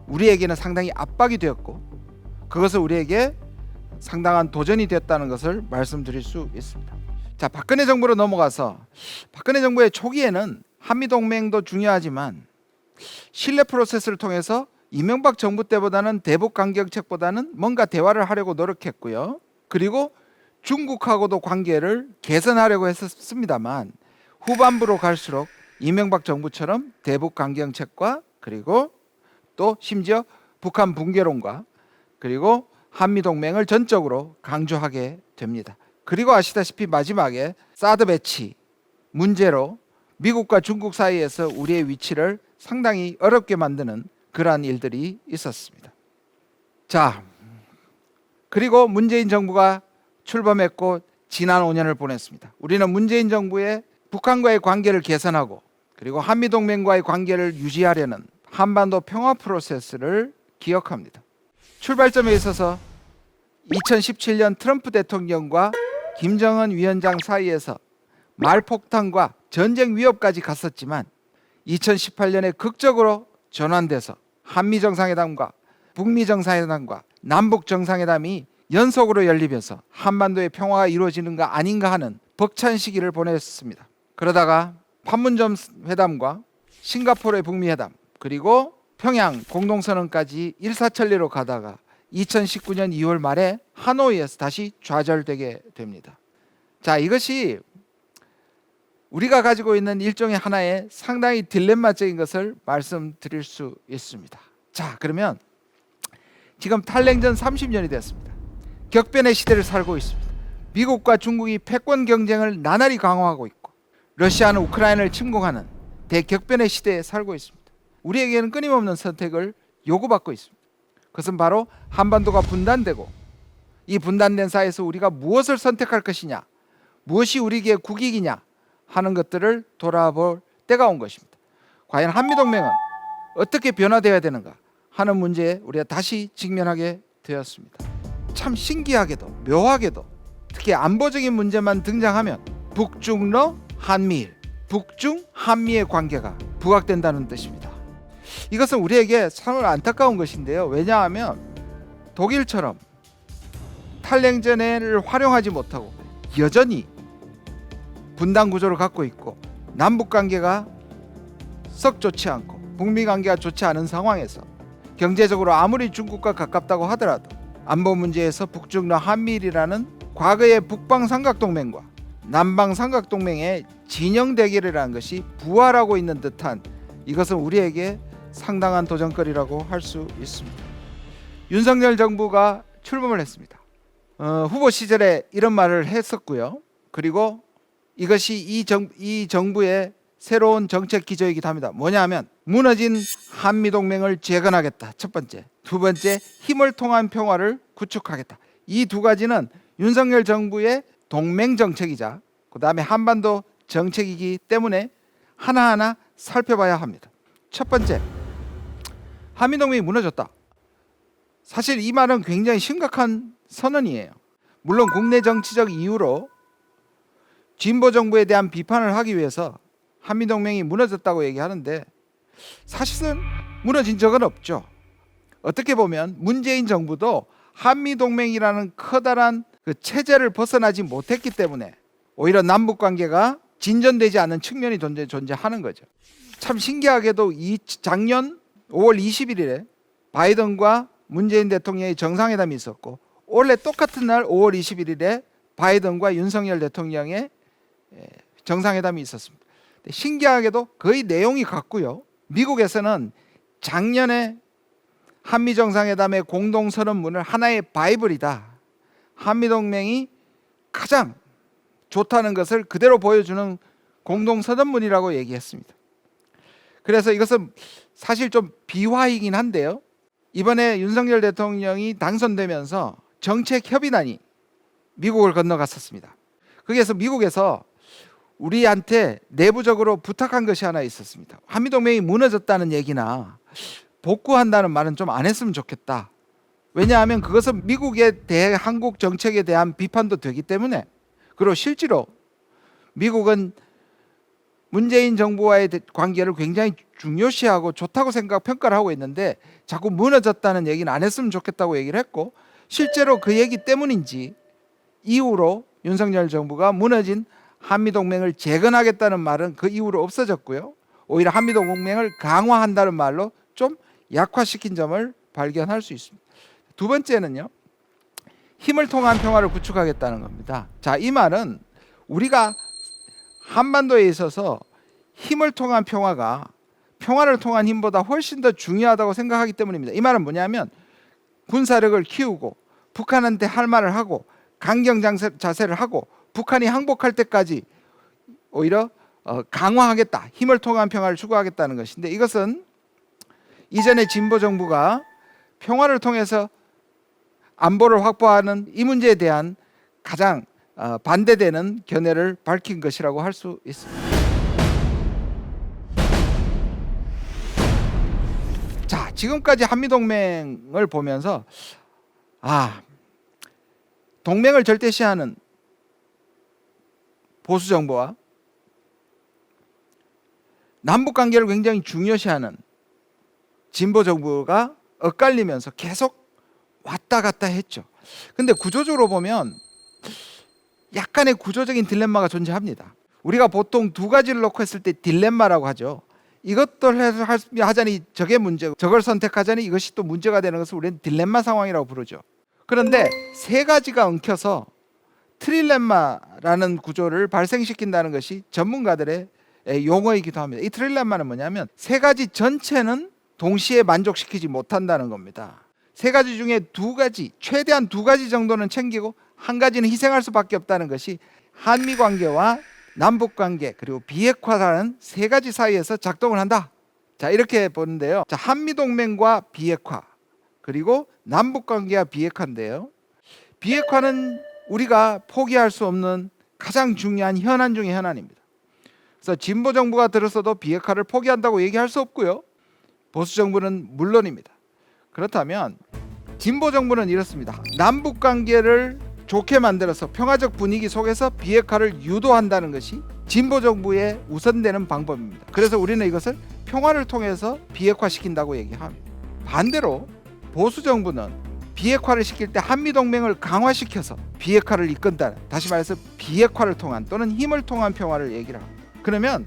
우리에게는 상당히 압박이 되었고 그것은 우리에게 상당한 도전이 되었다는 것을 말씀드릴 수 있습니다. 자, 박근혜 정부로 넘어가서 박근혜 정부의 초기에는 한미동맹도 중요하지만 신뢰 프로세스를 통해서 이명박 정부 때보다는 대북 강경책보다는 뭔가 대화를 하려고 노력했고요. 그리고 중국하고도 관계를 개선하려고 했었습니다만 후반부로 갈수록 이명박 정부처럼 대북 강경책과 그리고 또 심지어 북한 붕괴론과 그리고 한미동맹을 전적으로 강조하게 됩니다. 그리고 아시다시피 마지막에 사드 배치 문제로 미국과 중국 사이에서 우리의 위치를 상당히 어렵게 만드는 그러한 일들이 있었습니다. 자, 그리고 문재인 정부가 출범했고 지난 5년을 보냈습니다. 우리는 문재인 정부의 북한과의 관계를 개선하고 그리고 한미동맹과의 관계를 유지하려는 한반도 평화 프로세스를 기억합니다. 출발점에 있어서 2017년 트럼프 대통령과 김정은 위원장 사이에서 말폭탄과 전쟁 위협까지 갔었지만 2018년에 극적으로 전환돼서 한미 정상회담과 북미 정상회담과 남북 정상회담이 연속으로 열리면서 한반도의 평화가 이루어지는가 아닌가 하는 벅찬 시기를 보냈습니다. 그러다가 판문점 회담과 싱가포르의 북미 회담 그리고 평양 공동선언까지 일사천리로 가다가 2019년 2월 말에 하노이에서 다시 좌절되게 됩니다. 자, 이것이 우리가 가지고 있는 일종의 하나의 상당히 딜레마적인 것을 말씀드릴 수 있습니다. 자, 그러면 지금 탈냉전 30년이 됐습니다. 격변의 시대를 살고 있습니다. 미국과 중국이 패권 경쟁을 나날이 강화하고 있고 러시아는 우크라이나를 침공하는 대격변의 시대에 살고 있습니다. 우리에게는 끊임없는 선택을 요구받고 있습니다. 그것은 바로 한반도가 분단되고 이 분단된 사회에서 우리가 무엇을 선택할 것이냐, 무엇이 우리에게 국익이냐 하는 것들을 돌아볼 때가 온 것입니다. 과연 한미동맹은 어떻게 변화되어야 되는가 하는 문제에 우리가 다시 직면하게 되었습니다. 참 신기하게도 묘하게도 특히 안보적인 문제만 등장하면 북중러 한미일, 북중 한미의 관계가 부각된다는 뜻입니다. 이것은 우리에게 참으로 안타까운 것인데요. 왜냐하면 독일처럼 탈냉전을 활용하지 못하고 여전히 분단 구조를 갖고 있고 남북 관계가 썩 좋지 않고 북미 관계가 좋지 않은 상황에서 경제적으로 아무리 중국과 가깝다고 하더라도 안보 문제에서 북중러 한미일이라는 과거의 북방 삼각동맹과 남방 삼각동맹의 진영 대결이라는 것이 부활하고 있는 듯한 이것은 우리에게 상당한 도전거리라고 할 수 있습니다. 윤석열 정부가 출범을 했습니다. 후보 시절에 이런 말을 했었고요. 그리고 이것이 이 정부의 새로운 정책 기조이기도 합니다. 뭐냐 하면 무너진 한미동맹을 재건하겠다. 첫 번째. 두 번째, 힘을 통한 평화를 구축하겠다. 이 두 가지는 윤석열 정부의 동맹 정책이자 그다음에 한반도 정책이기 때문에 하나하나 살펴봐야 합니다. 첫 번째, 한미동맹이 무너졌다. 사실 이 말은 굉장히 심각한 선언이에요. 물론 국내 정치적 이유로 진보 정부에 대한 비판을 하기 위해서 한미동맹이 무너졌다고 얘기하는데 사실은 무너진 적은 없죠. 어떻게 보면 문재인 정부도 한미동맹이라는 커다란 그 체제를 벗어나지 못했기 때문에 오히려 남북 관계가 진전되지 않는 측면이 존재하는 거죠. 참 신기하게도 작년 5월 21일에 바이든과 문재인 대통령의 정상회담이 있었고 원래 똑같은 날 5월 21일에 바이든과 윤석열 대통령의 정상회담이 있었습니다. 신기하게도 거의 내용이 같고요. 미국에서는 작년에 한미 정상회담의 공동선언문을 하나의 바이블이다. 한미동맹이 가장 좋다는 것을 그대로 보여주는 공동선언문이라고 얘기했습니다. 그래서 이것은 사실 좀 비화이긴 한데요. 이번에 윤석열 대통령이 당선되면서 정책협의단이 미국을 건너갔었습니다. 거기에서 미국에서 우리한테 내부적으로 부탁한 것이 하나 있었습니다. 한미동맹이 무너졌다는 얘기나 복구한다는 말은 좀 안 했으면 좋겠다. 왜냐하면 그것은 미국에 대해 한국 정책에 대한 비판도 되기 때문에 그리고 실제로 미국은 문재인 정부와의 관계를 굉장히 중요시하고 좋다고 평가를 하고 있는데 자꾸 무너졌다는 얘기는 안 했으면 좋겠다고 얘기를 했고, 실제로 그 얘기 때문인지 이후로 윤석열 정부가 무너진 한미동맹을 재건하겠다는 말은 그 이후로 없어졌고요. 오히려 한미동맹을 강화한다는 말로 좀 약화시킨 점을 발견할 수 있습니다. 두 번째는요, 힘을 통한 평화를 구축하겠다는 겁니다. 자, 이 말은 우리가 한반도에 있어서 힘을 통한 평화가 평화를 통한 힘보다 훨씬 더 중요하다고 생각하기 때문입니다. 이 말은 뭐냐면 군사력을 키우고 북한한테 할 말을 하고 강경 자세를 하고 북한이 항복할 때까지 오히려 강화하겠다, 힘을 통한 평화를 추구하겠다는 것인데, 이것은 이전의 진보 정부가 평화를 통해서 안보를 확보하는 이 문제에 대한 가장 반대되는 견해를 밝힌 것이라고 할 수 있습니다. 자, 지금까지 한미동맹을 보면서 동맹을 절대시하는 보수 정부와 남북 관계를 굉장히 중요시하는 진보 정부가 엇갈리면서 계속 왔다 갔다 했죠. 근데 구조적으로 보면 약간의 구조적인 딜레마가 존재합니다. 우리가 보통 두 가지를 놓고 했을 때 딜레마라고 하죠. 이것들 하자니 저게 문제고 저걸 선택하자니 이것이 또 문제가 되는 것을 우리는 딜레마 상황이라고 부르죠. 그런데 세 가지가 엉켜서 트릴레마라는 구조를 발생시킨다는 것이 전문가들의 용어이기도 합니다. 이 트릴레마는 뭐냐면 세 가지 전체는 동시에 만족시키지 못한다는 겁니다. 세 가지 중에 두 가지, 최대한 두 가지 정도는 챙기고 한 가지는 희생할 수밖에 없다는 것이 한미 관계와 남북 관계 그리고 비핵화라는 세 가지 사이에서 작동을 한다. 자, 이렇게 보는데요. 자, 한미 동맹과 비핵화 그리고 남북 관계와 비핵화인데요. 비핵화는 우리가 포기할 수 없는 가장 중요한 현안 중의 현안입니다. 그래서 진보 정부가 들어서도 비핵화를 포기한다고 얘기할 수 없고요. 보수 정부는 물론입니다. 그렇다면 진보 정부는 이렇습니다. 남북 관계를 좋게 만들어서 평화적 분위기 속에서 비핵화를 유도한다는 것이 진보 정부의 우선되는 방법입니다. 그래서 우리는 이것을 평화를 통해서 비핵화시킨다고 얘기합니다. 반대로 보수 정부는 비핵화를 시킬 때 한미동맹을 강화시켜서 비핵화를 이끈다. 다시 말해서 비핵화를 통한 또는 힘을 통한 평화를 얘기를 합니다. 그러면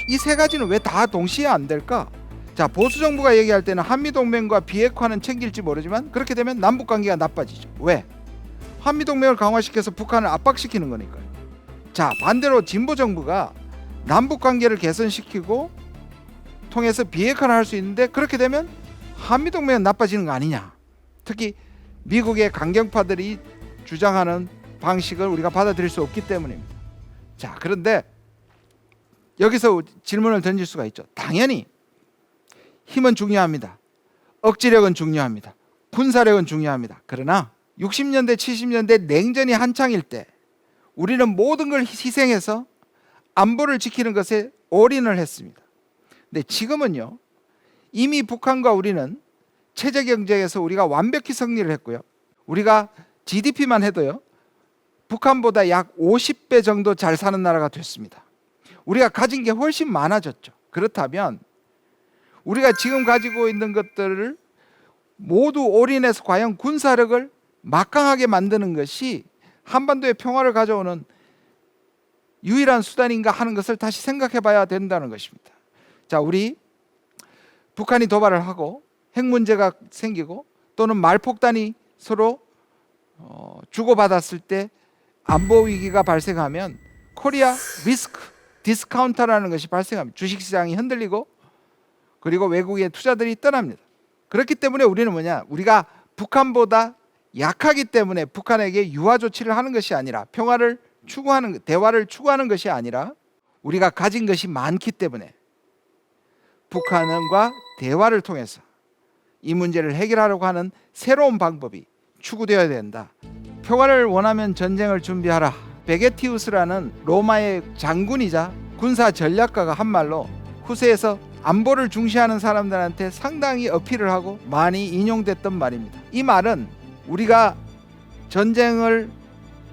이 세 가지는 왜 다 동시에 안 될까? 자, 보수 정부가 얘기할 때는 한미동맹과 비핵화는 챙길지 모르지만 그렇게 되면 남북관계가 나빠지죠. 왜? 한미동맹을 강화시켜서 북한을 압박시키는 거니까요. 자, 반대로 진보 정부가 남북관계를 개선시키고 통해서 비핵화를 할 수 있는데 그렇게 되면 한미동맹은 나빠지는 거 아니냐. 특히 미국의 강경파들이 주장하는 방식을 우리가 받아들일 수 없기 때문입니다. 자, 그런데 여기서 질문을 던질 수가 있죠. 당연히 힘은 중요합니다. 억지력은 중요합니다. 군사력은 중요합니다. 그러나 60년대 70년대 냉전이 한창일 때 우리는 모든 걸 희생해서 안보를 지키는 것에 올인을 했습니다. 근데 지금은요, 이미 북한과 우리는 체제 경쟁에서 우리가 완벽히 승리를 했고요. 우리가 GDP만 해도요, 북한보다 약 50배 정도 잘 사는 나라가 됐습니다. 우리가 가진 게 훨씬 많아졌죠. 그렇다면 우리가 지금 가지고 있는 것들을 모두 올인해서 과연 군사력을 막강하게 만드는 것이 한반도의 평화를 가져오는 유일한 수단인가 하는 것을 다시 생각해 봐야 된다는 것입니다. 자, 우리 북한이 도발을 하고 핵 문제가 생기고 또는 말폭탄이 서로 주고받았을 때 안보 위기가 발생하면 코리아 리스크 디스카운터라는 것이 발생합니다. 주식시장이 흔들리고 그리고 외국의 투자들이 떠납니다. 그렇기 때문에 우리는 우리가 북한보다 약하기 때문에 북한에게 유화 조치를 하는 것이 아니라 평화를 추구하는, 대화를 추구하는 것이 아니라 우리가 가진 것이 많기 때문에 북한과 대화를 통해서 이 문제를 해결하려고 하는 새로운 방법이 추구되어야 된다. 평화를 원하면 전쟁을 준비하라. 베게티우스라는 로마의 장군이자 군사 전략가가 한 말로 후세에서 안보를 중시하는 사람들한테 상당히 어필을 하고 많이 인용됐던 말입니다. 이 말은 우리가 전쟁을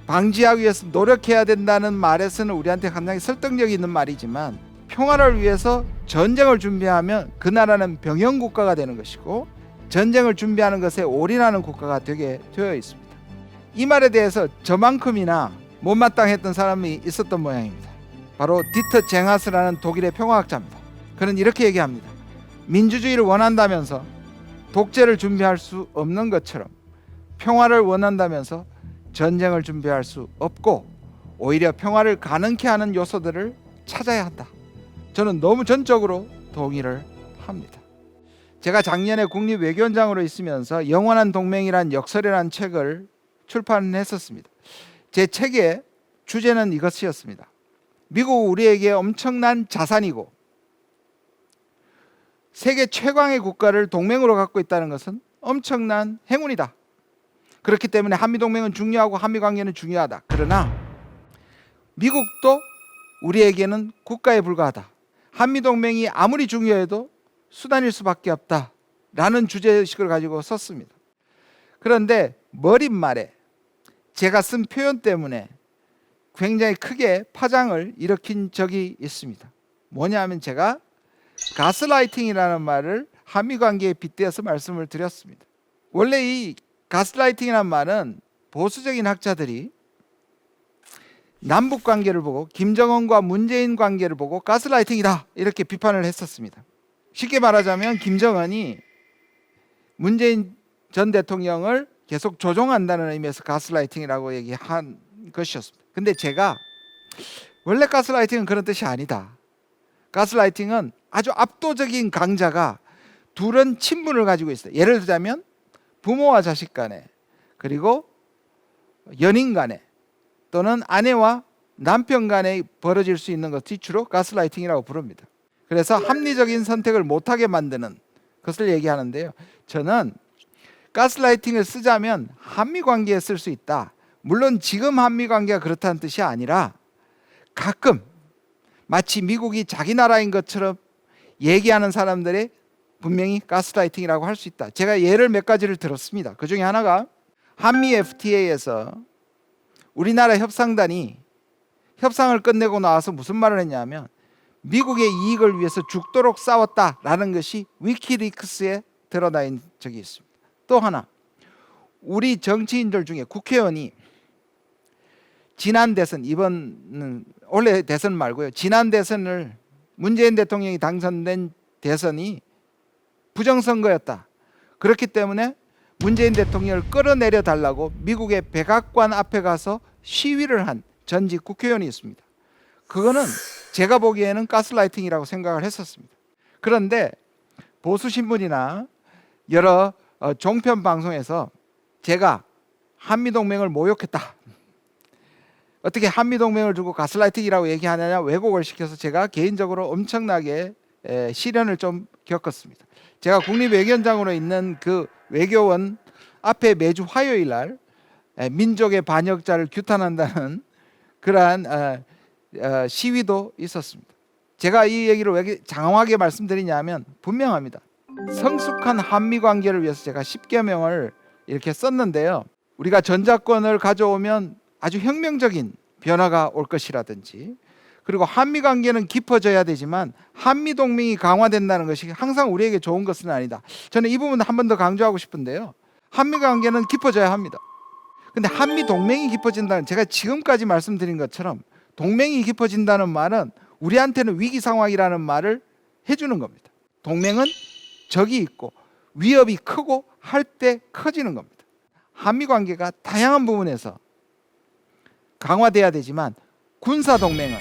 방지하기 위해서 노력해야 된다는 말에서는 우리한테 상당히 설득력이 있는 말이지만 평화를 위해서 전쟁을 준비하면 그 나라는 병영 국가가 되는 것이고 전쟁을 준비하는 것에 올인하는 국가가 되게 되어 있습니다. 이 말에 대해서 저만큼이나 못마땅했던 사람이 있었던 모양입니다. 바로 디터 쟁하스라는 독일의 평화학자입니다. 그는 이렇게 얘기합니다. 민주주의를 원한다면서 독재를 준비할 수 없는 것처럼 평화를 원한다면서 전쟁을 준비할 수 없고 오히려 평화를 가능케 하는 요소들을 찾아야 한다. 저는 너무 전적으로 동의를 합니다. 제가 작년에 국립외교원장으로 있으면서 영원한 동맹이란 역설이라는 책을 출판했었습니다. 제 책의 주제는 이것이었습니다. 미국 우리에게 엄청난 자산이고 세계 최강의 국가를 동맹으로 갖고 있다는 것은 엄청난 행운이다. 그렇기 때문에 한미동맹은 중요하고 한미관계는 중요하다. 그러나 미국도 우리에게는 국가에 불과하다. 한미동맹이 아무리 중요해도 수단일 수밖에 없다. 라는 주제의식을 가지고 썼습니다. 그런데 머릿말에 제가 쓴 표현 때문에 굉장히 크게 파장을 일으킨 적이 있습니다. 뭐냐면 제가 가스라이팅이라는 말을 한미관계에 빗대어서 말씀을 드렸습니다. 원래 이 가스라이팅이라는 말은 보수적인 학자들이 남북관계를 보고 김정은과 문재인 관계를 보고 가스라이팅이다 이렇게 비판을 했었습니다. 쉽게 말하자면 김정은이 문재인 전 대통령을 계속 조종한다는 의미에서 가스라이팅이라고 얘기한 것이었습니다. 근데 제가 원래 가스라이팅은 그런 뜻이 아니다. 가스라이팅은 아주 압도적인 강자가 둘은 친분을 가지고 있어요. 예를 들자면 부모와 자식 간에 그리고 연인 간에 또는 아내와 남편 간에 벌어질 수 있는 것이 주로 가스라이팅이라고 부릅니다. 그래서 합리적인 선택을 못하게 만드는 것을 얘기하는데요. 저는 가스라이팅을 쓰자면 한미관계에 쓸 수 있다. 물론 지금 한미관계가 그렇다는 뜻이 아니라 가끔 마치 미국이 자기 나라인 것처럼 얘기하는 사람들의 분명히 가스라이팅이라고 할 수 있다. 제가 예를 몇 가지를 들었습니다. 그 중에 하나가 한미 FTA에서 우리나라 협상단이 협상을 끝내고 나와서 무슨 말을 했냐면 미국의 이익을 위해서 죽도록 싸웠다라는 것이 위키리크스에 드러나 있는 적이 있습니다. 또 하나, 우리 정치인들 중에 국회의원이 지난 대선, 이번은 올해 대선 말고요, 지난 대선을 문재인 대통령이 당선된 대선이 부정선거였다. 그렇기 때문에 문재인 대통령을 끌어내려 달라고 미국의 백악관 앞에 가서 시위를 한 전직 국회의원이 있습니다. 그거는 제가 보기에는 가스라이팅이라고 생각을 했었습니다. 그런데 보수신문이나 여러 종편 방송에서 제가 한미동맹을 모욕했다. 어떻게 한미동맹을 두고 가스라이팅이라고 얘기하느냐 왜곡을 시켜서 제가 개인적으로 엄청나게 시련을 좀 겪었습니다. 제가 국립외교원장으로 있는 그 외교원 앞에 매주 화요일 날 민족의 반역자를 규탄한다는 그러한 시위도 있었습니다. 제가 이 얘기를 왜 장황하게 말씀드리냐면 분명합니다. 성숙한 한미관계를 위해서 제가 10개명을 이렇게 썼는데요. 우리가 전자권을 가져오면 아주 혁명적인 변화가 올 것이라든지, 그리고 한미관계는 깊어져야 되지만 한미동맹이 강화된다는 것이 항상 우리에게 좋은 것은 아니다. 저는 이 부분 한 번 더 강조하고 싶은데요. 한미관계는 깊어져야 합니다. 근데 한미동맹이 깊어진다는, 제가 지금까지 말씀드린 것처럼 동맹이 깊어진다는 말은 우리한테는 위기 상황이라는 말을 해주는 겁니다. 동맹은 적이 있고 위협이 크고 할 때 커지는 겁니다. 한미관계가 다양한 부분에서 강화돼야 되지만 군사동맹은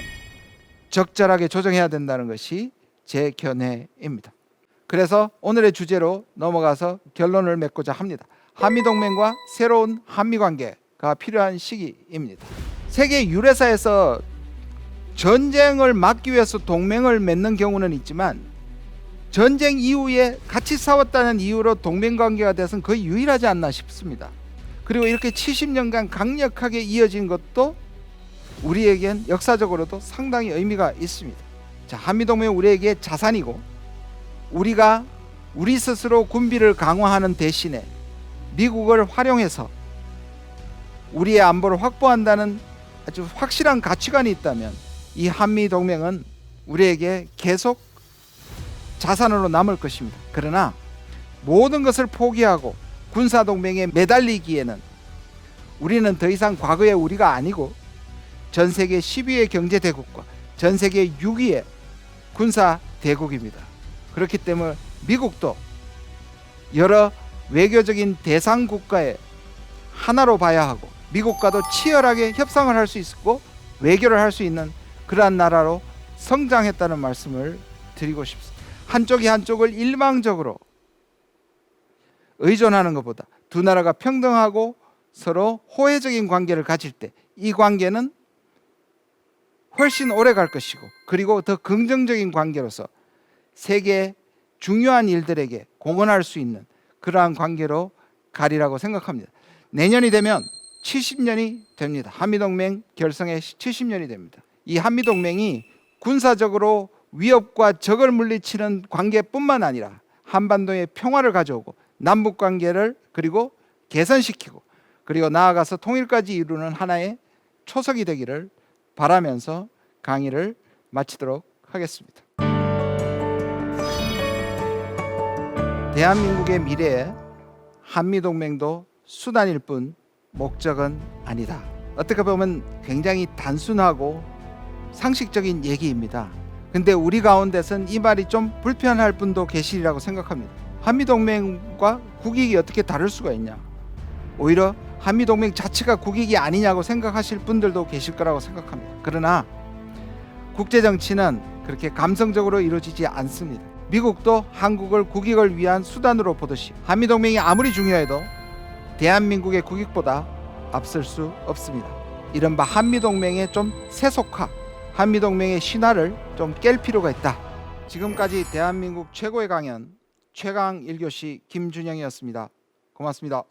적절하게 조정해야 된다는 것이 제 견해입니다. 그래서 오늘의 주제로 넘어가서 결론을 맺고자 합니다. 한미동맹과 새로운 한미관계가 필요한 시기입니다. 세계 유례사에서 전쟁을 막기 위해서 동맹을 맺는 경우는 있지만 전쟁 이후에 같이 싸웠다는 이유로 동맹관계가 돼서는 거의 유일하지 않나 싶습니다. 그리고 이렇게 70년간 강력하게 이어진 것도 우리에겐 역사적으로도 상당히 의미가 있습니다. 자, 한미동맹은 우리에게 자산이고 우리가 우리 스스로 군비를 강화하는 대신에 미국을 활용해서 우리의 안보를 확보한다는 아주 확실한 가치관이 있다면 이 한미동맹은 우리에게 계속 자산으로 남을 것입니다. 그러나 모든 것을 포기하고 군사동맹에 매달리기에는 우리는 더 이상 과거의 우리가 아니고 전 세계 10위의 경제대국과 전 세계 6위의 군사대국입니다. 그렇기 때문에 미국도 여러 외교적인 대상 국가의 하나로 봐야 하고 미국과도 치열하게 협상을 할 수 있고 외교를 할 수 있는 그러한 나라로 성장했다는 말씀을 드리고 싶습니다. 한쪽이 한쪽을 일방적으로 의존하는 것보다 두 나라가 평등하고 서로 호혜적인 관계를 가질 때 이 관계는 훨씬 오래 갈 것이고 그리고 더 긍정적인 관계로서 세계 중요한 일들에게 공헌할 수 있는 그러한 관계로 가리라고 생각합니다. 내년이 되면 70년이 됩니다. 한미동맹 결성에 70년이 됩니다. 이 한미동맹이 군사적으로 위협과 적을 물리치는 관계뿐만 아니라 한반도의 평화를 가져오고 남북관계를 그리고 개선시키고 그리고 나아가서 통일까지 이루는 하나의 초석이 되기를 바라면서 강의를 마치도록 하겠습니다. 대한민국의 미래에 한미동맹도 수단일 뿐 목적은 아니다. 어떻게 보면 굉장히 단순하고 상식적인 얘기입니다. 근데 우리 가운데선 이 말이 좀 불편할 분도 계시리라고 생각합니다. 한미동맹과 국익이 어떻게 다를 수가 있냐? 오히려 한미동맹 자체가 국익이 아니냐고 생각하실 분들도 계실 거라고 생각합니다. 그러나 국제정치는 그렇게 감성적으로 이루어지지 않습니다. 미국도 한국을 국익을 위한 수단으로 보듯이 한미동맹이 아무리 중요해도 대한민국의 국익보다 앞설 수 없습니다. 이른바 한미동맹의 좀 세속화, 한미동맹의 신화를 좀 깰 필요가 있다. 지금까지 대한민국 최고의 강연 최강 1교시 김준영이었습니다. 고맙습니다.